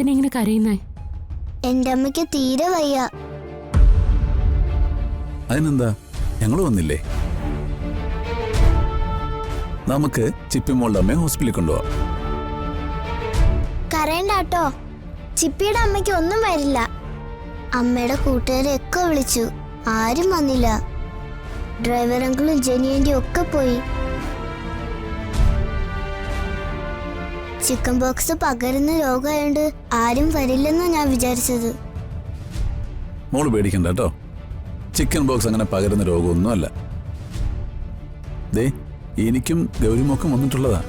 എന്തിനാ ഇങ്ങനെ കരയുന്നേ? എന്റെ അമ്മയ്ക്ക് തീരെ വയ്യ. അതിനെന്താ, ഞങ്ങൾ വന്നില്ലേ? നമുക്ക് ചിപ്പിമോളുടെ അമ്മയെ ഹോസ്പിറ്റലിൽ കൊണ്ടുപോവാം. കരയണ്ടാട്ടോ, ചിപ്പിയുടെ അമ്മയ്ക്ക് ഒന്നും വരില്ല. അമ്മയുടെ കൂട്ടുകാരെയൊക്കെ വിളിച്ചു, ആരും വന്നില്ല. ഡ്രൈവർ അങ്കിളും ജെനിയന്റെയും ഒക്കെ പോയി. ചിക്കൻ ബോക്സ് പകരുന്ന രോഗമായോണ്ട് ആരും വരില്ലെന്നാ ഞാൻ വിചാരിച്ചത്. മോള് പേടിക്കണ്ട കേട്ടോ, ചിക്കൻ ബോക്സ് അങ്ങനെ പകരുന്ന രോഗമൊന്നുമല്ല. ദേ, എനിക്കും ഗൗരിമൊക്കെ വന്നിട്ടുള്ളതാ.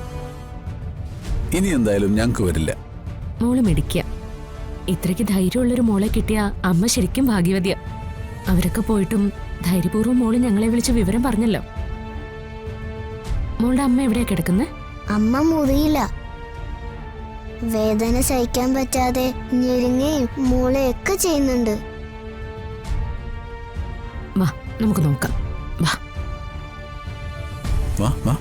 ഇനി എന്തായാലും ഞങ്ങൾക്ക് വരില്ല. മോള് മെഡിക്കുക. ഇത്രയ്ക്ക് ധൈര്യമുള്ളൊരു മോളെ കിട്ടിയ അമ്മ ശരിക്കും ഭാഗ്യവതിയാ. അവരൊക്കെ പോയിട്ടും ധൈര്യപൂർവ്വം മോള് ഞങ്ങളെ വിളിച്ച് വിവരം പറഞ്ഞല്ലോ. മോളുടെ അമ്മ എവിടെയാ കിടക്കുന്നത്? അമ്മ മുറിയില്ല. വേദന സഹിക്കാൻ പറ്റാതെ ഞെരുങ്ങയും മൂളയൊക്കെ ചെയ്യുന്നുണ്ട്. വാ, നമുക്ക് നോക്കാം. വാ വാ വാ.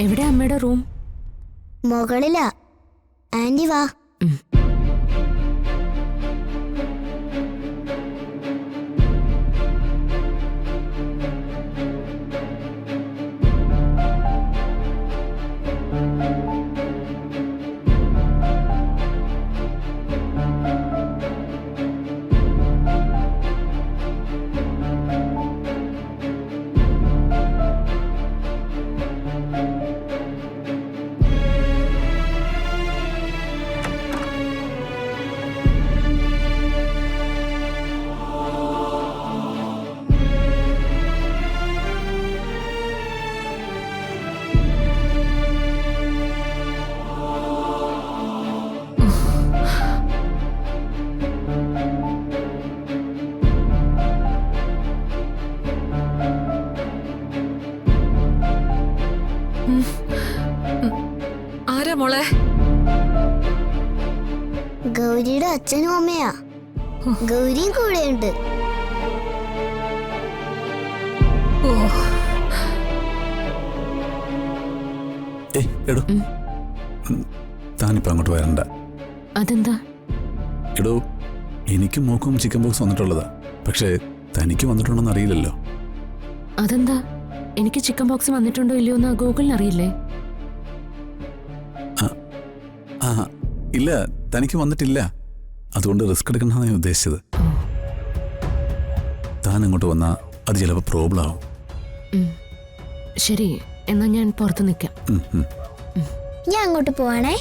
എവിടെ അമ്മയുടെ റൂം? മുകളിലാ. ആന്റി വാ. ആരാ മോളെ? ഗൗരിയുടെ അച്ഛനും അമ്മയാ. ഗൗരിയും കൂടെയുണ്ട്. എടോ, താനിപ്പോ അങ്ങോട്ട് വരണ്ട. അതെന്താ? എടോ, എനിക്കും മോക്കും ചിക്കൻ ബോക്സ് വന്നിട്ടുള്ളതാ. പക്ഷേ തനിക്ക് വന്നിട്ടുണ്ടോന്ന് അറിയില്ലല്ലോ. അതെന്താ? എനിക്ക് ചിക്കൻ ബോക്സ് വന്നിട്ടുണ്ടോ ഇല്ലയോ എന്ന് ഗൂഗിളിന് അറിയില്ലേ? ആ ഇല്ല, തനിക്ക് വന്നിട്ടില്ല. അതുകൊണ്ട് റിസ്ക് എടുക്കണമെന്നാണ് ഞാൻ ഉദ്ദേശിച്ചത്. താൻ അങ്ങോട്ട് വന്നാൽ അത് ചിലപ്പോൾ പ്രോബ്ലം ആവും. ശരി, എന്നാ ഞാൻ പുറത്ത് നിൽക്കാം. ഞാൻ അങ്ങോട്ട് പോവാണേ.